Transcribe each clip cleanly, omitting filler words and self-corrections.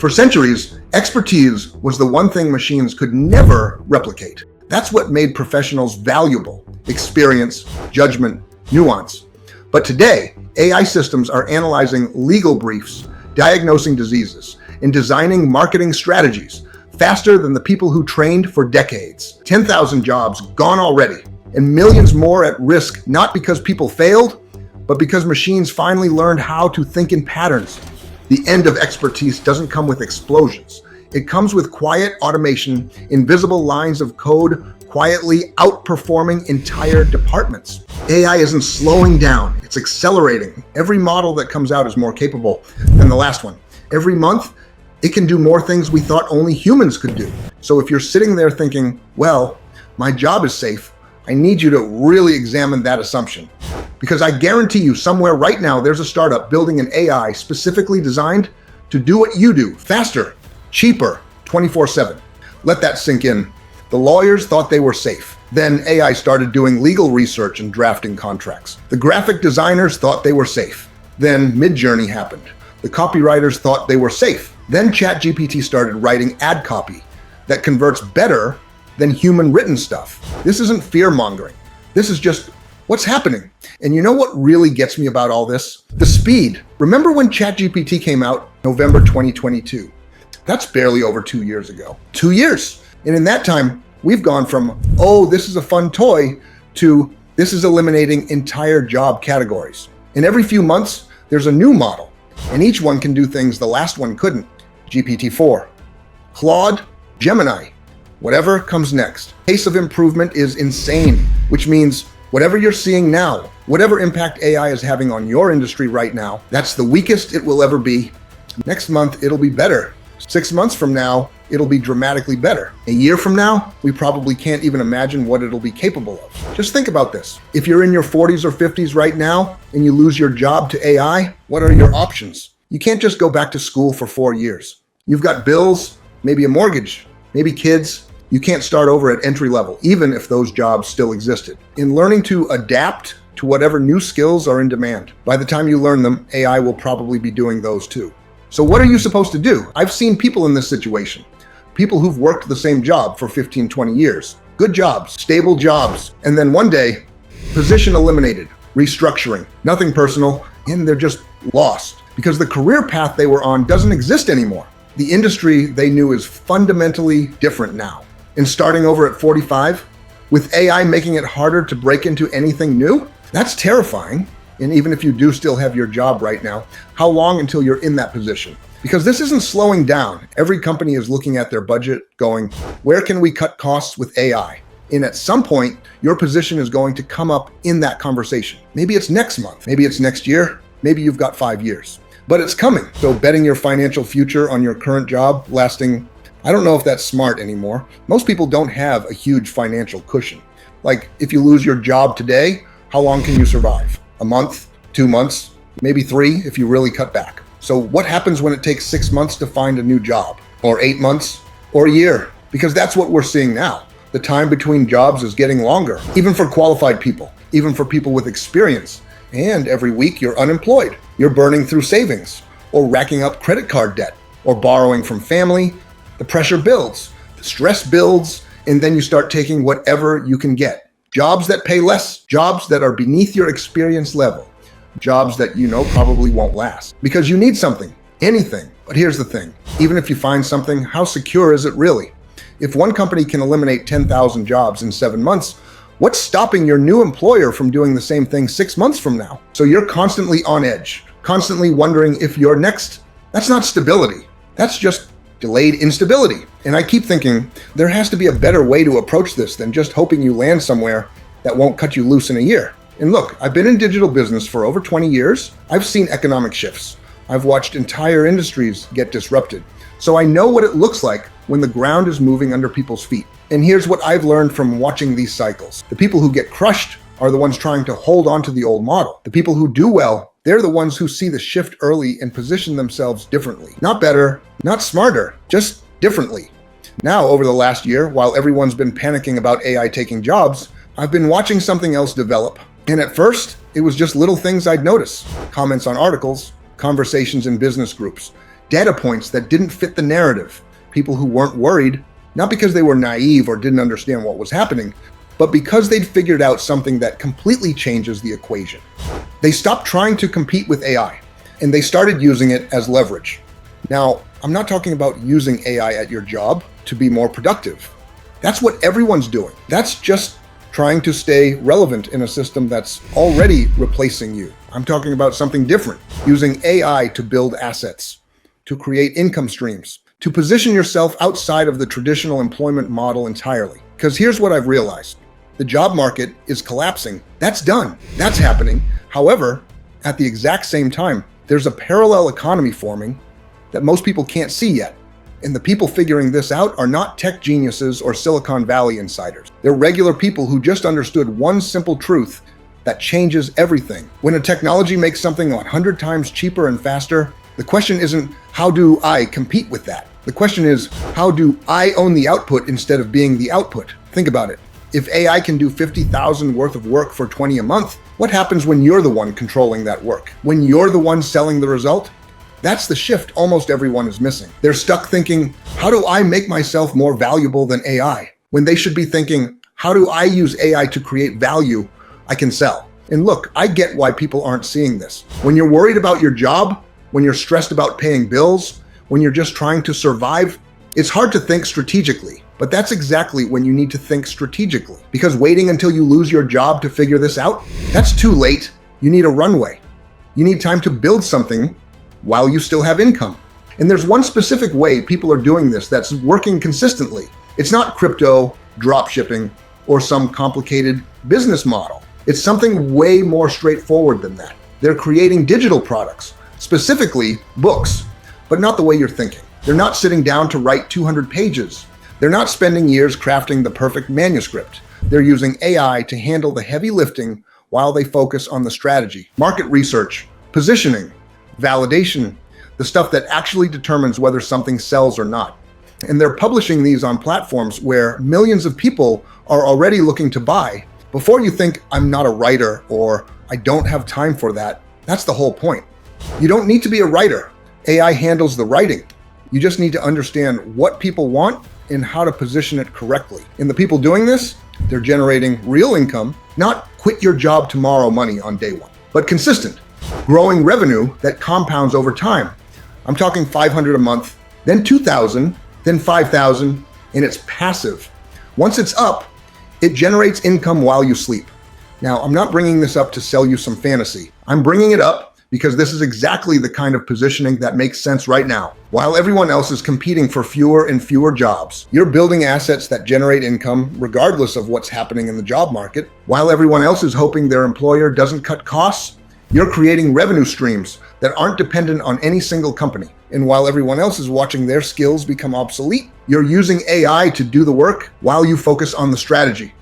For centuries, expertise was the one thing machines could never replicate. That's what made professionals valuable: experience, judgment, nuance. But today, AI systems are analyzing legal briefs, diagnosing diseases, and designing marketing strategies faster than the people who trained for decades. 10,000 jobs gone already, and millions more at risk, not because people failed, but because machines finally learned how to think in patterns. The end of expertise doesn't come with explosions. It comes with quiet automation, invisible lines of code, quietly outperforming entire departments. AI isn't slowing down, it's accelerating. Every model that comes out is more capable than the last one. Every month, it can do more things we thought only humans could do. So if you're sitting there thinking, well, my job is safe, I need you to really examine that assumption. Because I guarantee you somewhere right now, there's a startup building an AI specifically designed to do what you do, faster, cheaper, 24/7. Let that sink in. The lawyers thought they were safe. Then AI started doing legal research and drafting contracts. The graphic designers thought they were safe. Then Midjourney happened. The copywriters thought they were safe. Then ChatGPT started writing ad copy that converts better than human written stuff. This isn't fear-mongering. This is just what's happening. And you know what really gets me about all this? The speed. Remember when ChatGPT came out November 2022? That's barely over 2 years ago. 2 years. And in that time, we've gone from, oh, this is a fun toy, to this is eliminating entire job categories. And every few months, there's a new model. And each one can do things the last one couldn't. GPT-4, Claude, Gemini, whatever comes next. Pace of improvement is insane, which means whatever you're seeing now, whatever impact AI is having on your industry right now, that's the weakest it will ever be. Next month, it'll be better. 6 months from now, it'll be dramatically better. A year from now, we probably can't even imagine what it'll be capable of. Just think about this. If you're in your 40s or 50s right now and you lose your job to AI, what are your options? You can't just go back to school for 4 years. You've got bills, maybe a mortgage, maybe kids. You can't start over at entry level, even if those jobs still existed. In learning to adapt to whatever new skills are in demand, by the time you learn them, AI will probably be doing those too. So what are you supposed to do? I've seen people in this situation. People who've worked the same job for 15, 20 years. Good jobs, stable jobs. And then one day, position eliminated, restructuring, nothing personal, and they're just lost because the career path they were on doesn't exist anymore. The industry they knew is fundamentally different now. And starting over at 45, with AI making it harder to break into anything new, that's terrifying. And even if you do still have your job right now, how long until you're in that position? Because this isn't slowing down. Every company is looking at their budget going, where can we cut costs with AI? And at some point, your position is going to come up in that conversation. Maybe it's next month, maybe it's next year, maybe you've got 5 years, but it's coming. So betting your financial future on your current job lasting, I don't know if that's smart anymore. Most people don't have a huge financial cushion. Like if you lose your job today, how long can you survive? A month, 2 months, maybe 3 if you really cut back. So what happens when it takes 6 months to find a new job, or 8 months, or a year? Because that's what we're seeing now. The time between jobs is getting longer, even for qualified people, even for people with experience. And every week you're unemployed. You're burning through savings, or racking up credit card debt, or borrowing from family. The pressure builds, the stress builds, and then you start taking whatever you can get. Jobs that pay less, jobs that are beneath your experience level, jobs that you know probably won't last. Because you need something, anything. But here's the thing, even if you find something, how secure is it really? If one company can eliminate 10,000 jobs in 7 months, what's stopping your new employer from doing the same thing 6 months from now? So you're constantly on edge, constantly wondering if you're next. That's not stability. That's just delayed instability. And I keep thinking there has to be a better way to approach this than just hoping you land somewhere that won't cut you loose in a year. And look, I've been in digital business for over 20 years. I've seen economic shifts. I've watched entire industries get disrupted. So I know what it looks like when the ground is moving under people's feet. And here's what I've learned from watching these cycles. The people who get crushed are the ones trying to hold on to the old model. The people who do well, they're the ones who see the shift early and position themselves differently. Not better, not smarter, just differently. Now, over the last year, while everyone's been panicking about AI taking jobs, I've been watching something else develop. And at first, it was just little things I'd notice. Comments on articles, conversations in business groups, data points that didn't fit the narrative, people who weren't worried, not because they were naive or didn't understand what was happening, but because they'd figured out something that completely changes the equation. They stopped trying to compete with AI, and they started using it as leverage. Now, I'm not talking about using AI at your job to be more productive. That's what everyone's doing. That's just trying to stay relevant in a system that's already replacing you. I'm talking about something different, using AI to build assets, to create income streams, to position yourself outside of the traditional employment model entirely. Because here's what I've realized. The job market is collapsing. That's done. That's happening. However, at the exact same time, there's a parallel economy forming that most people can't see yet. And the people figuring this out are not tech geniuses or Silicon Valley insiders. They're regular people who just understood one simple truth that changes everything. When a technology makes something 100 times cheaper and faster, the question isn't, how do I compete with that? The question is, how do I own the output instead of being the output? Think about it. If AI can do 50,000 worth of work for 20 a month, what happens when you're the one controlling that work? When you're the one selling the result? That's the shift almost everyone is missing. They're stuck thinking, how do I make myself more valuable than AI? When they should be thinking, how do I use AI to create value I can sell? And look, I get why people aren't seeing this. When you're worried about your job, when you're stressed about paying bills, when you're just trying to survive, it's hard to think strategically. But that's exactly when you need to think strategically. Because waiting until you lose your job to figure this out, that's too late. You need a runway. You need time to build something while you still have income. And there's one specific way people are doing this that's working consistently. It's not crypto, drop shipping, or some complicated business model. It's something way more straightforward than that. They're creating digital products, specifically books, but not the way you're thinking. They're not sitting down to write 200 pages. They're not spending years crafting the perfect manuscript. They're using AI to handle the heavy lifting while they focus on the strategy, market research, positioning, validation, the stuff that actually determines whether something sells or not. And they're publishing these on platforms where millions of people are already looking to buy. Before you think, I'm not a writer or I don't have time for that, that's the whole point. You don't need to be a writer. AI handles the writing. You just need to understand what people want and how to position it correctly. And the people doing this, they're generating real income, not quit your job tomorrow money on day one, but consistent, growing revenue that compounds over time. I'm talking 500 a month, then 2,000, then 5,000, and it's passive. Once it's up, it generates income while you sleep. Now, I'm not bringing this up to sell you some fantasy. I'm bringing it up because this is exactly the kind of positioning that makes sense right now. While everyone else is competing for fewer and fewer jobs, you're building assets that generate income regardless of what's happening in the job market. While everyone else is hoping their employer doesn't cut costs, you're creating revenue streams that aren't dependent on any single company. And while everyone else is watching their skills become obsolete, you're using AI to do the work while you focus on the strategy.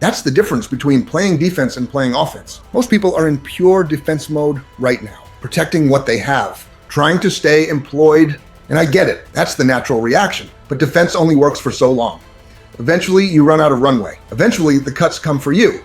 That's the difference between playing defense and playing offense. Most people are in pure defense mode right now, protecting what they have, trying to stay employed. And I get it, that's the natural reaction. But defense only works for so long. Eventually, you run out of runway. Eventually, the cuts come for you.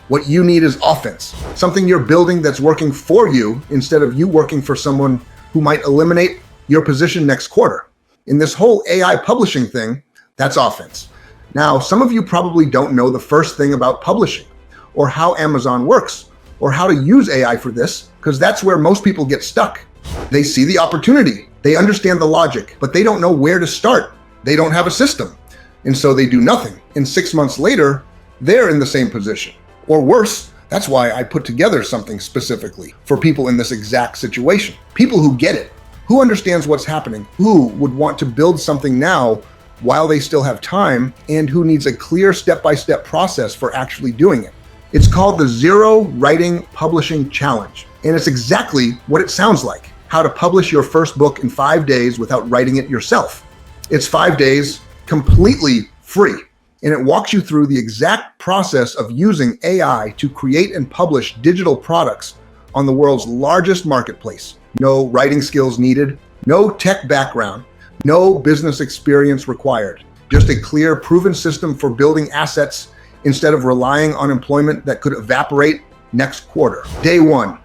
What you need is offense, something you're building that's working for you instead of you working for someone who might eliminate your position next quarter. In this whole AI publishing thing, that's offense. Now, some of you probably don't know the first thing about publishing, or how Amazon works, or how to use AI for this, because that's where most people get stuck. They see the opportunity, they understand the logic, but they don't know where to start. They don't have a system, and so they do nothing. And 6 months later, they're in the same position. Or worse, that's why I put together something specifically for people in this exact situation. People who get it, who understands what's happening, who would want to build something now while they still have time, and who needs a clear step-by-step process for actually doing it. It's called the Zero Writing Publishing Challenge, and it's exactly what it sounds like, how to publish your first book in 5 days without writing it yourself. It's 5 days, completely free, and it walks you through the exact process of using AI to create and publish digital products on the world's largest marketplace. No writing skills needed, no tech background, no business experience required. Just a clear, proven system for building assets instead of relying on employment that could evaporate next quarter. Day one,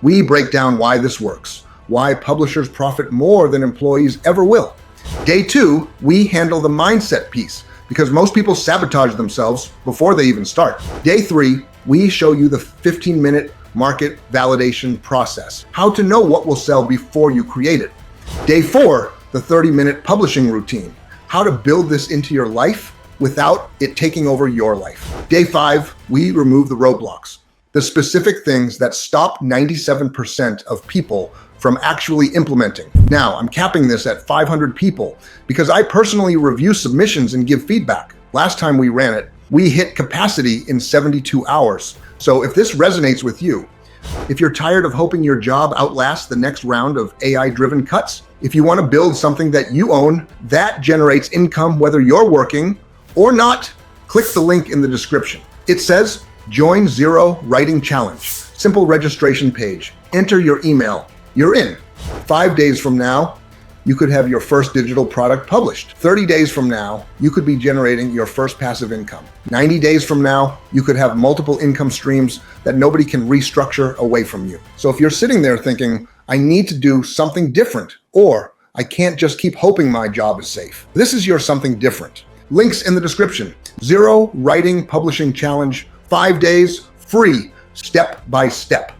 we break down why this works, why publishers profit more than employees ever will. Day 2, we handle the mindset piece because most people sabotage themselves before they even start. Day 3, we show you the 15-minute market validation process, how to know what will sell before you create it. Day 4, the 30-minute publishing routine, how to build this into your life without it taking over your life. Day 5, we remove the roadblocks, the specific things that stop 97% of people from actually implementing. Now, I'm capping this at 500 people because I personally review submissions and give feedback. Last time we ran it, we hit capacity in 72 hours. So if this resonates with you, if you're tired of hoping your job outlasts the next round of AI-driven cuts, if you want to build something that you own that generates income whether you're working or not, click the link in the description. It says Join Zero Writing Challenge. Simple registration page. Enter your email. You're in. 5 days from now, you could have your first digital product published. 30 days from now, you could be generating your first passive income. 90 days from now, you could have multiple income streams that nobody can restructure away from you. So if you're sitting there thinking, I need to do something different, or I can't just keep hoping my job is safe, this is your something different. Links in the description. Zero Writing Publishing Challenge, 5 days, free, step by step.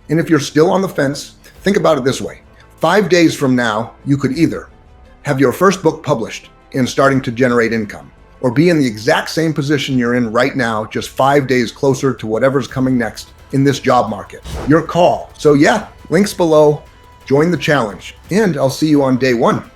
And if you're still on the fence, think about it this way. 5 days from now, you could either have your first book published and starting to generate income, or be in the exact same position you're in right now, just 5 days closer to whatever's coming next in this job market. Your call. So yeah, links below, join the challenge, and I'll see you on day 1.